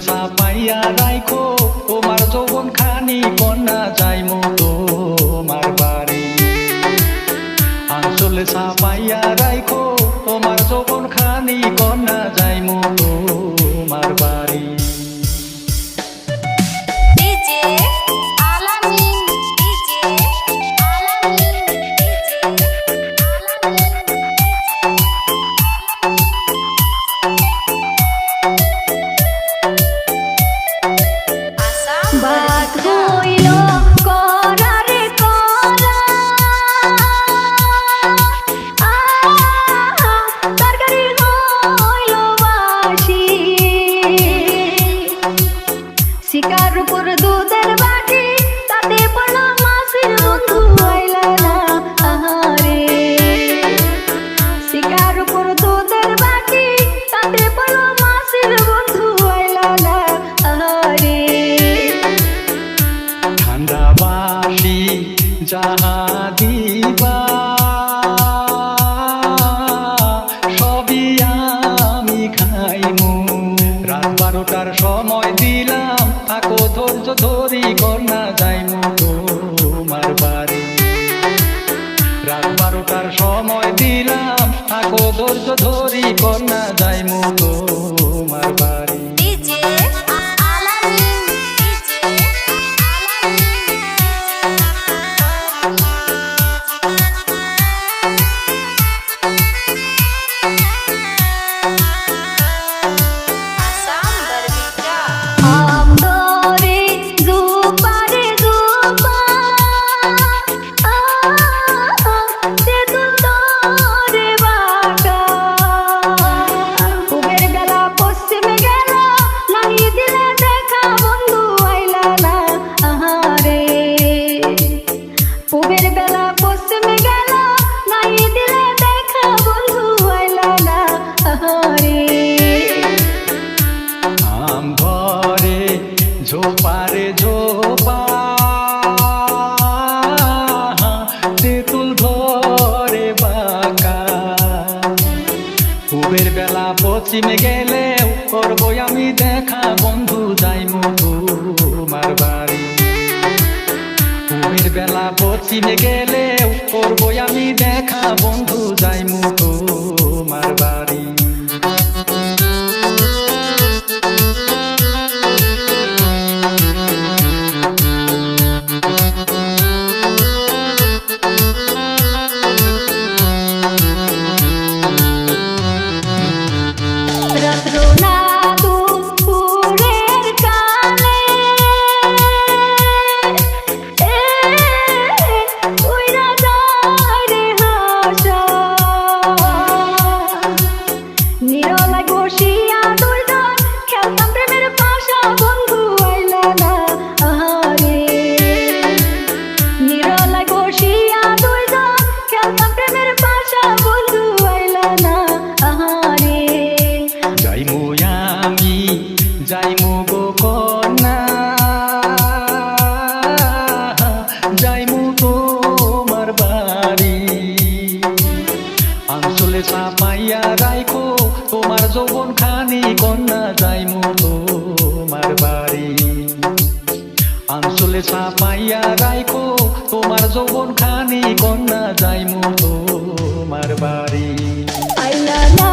চাপাইয়া রাইখো তোমার যৌবন খানি কন্যা যাইমু তোমার বাড়ি। আঞ্চলে চাপাইয়া রাইখো তোমার যৌবন খানি কন্যা যাইমু তোমার বাড়ি। শিকার উপর দুধের বাটি তাতে পড়লো মাসির বন্ধু আইলা না আহারে। শিকার উপর দুধের বাটি তাতে পড়লো মাসির বন্ধু আইলা না আহারে। ঠান্ডা বাসি যাহা দিবা সবই আমি খাইমু। রাত 12টার সময় দিলাম থাকো ধৈর্য ধরি কন্যা যাইমু তোমার বাড়ি। রাত 12টার সময় দিলাম থাকো ধৈর্য ধরি কন্যা যাইমু তোমার বাড়ি। ঝোপারে ঝোপা তেঁতুল ধরে বাঁকা। পূবের বেলা পশ্চিমে গেলেও করবো আমি দেখা বন্ধু যাইমু তোমার বাড়ি। পূবের বেলা পশ্চিমে গেলেও করবো আমি দেখা বন্ধু যাইমু তোমার বাড়ি। যাইমু গো কন্যা যাইমু তোমার বাড়ি। আঞ্চলে চাপাইয়া রাইখো তোমার যৌবন খানি কন্যা যাইমু তোমার বাড়ি। আঞ্চলে চাপাইয়া রাইখো তোমার যৌবন খানি কন্যা যাইমু তোমার বাড়ি। আইলা না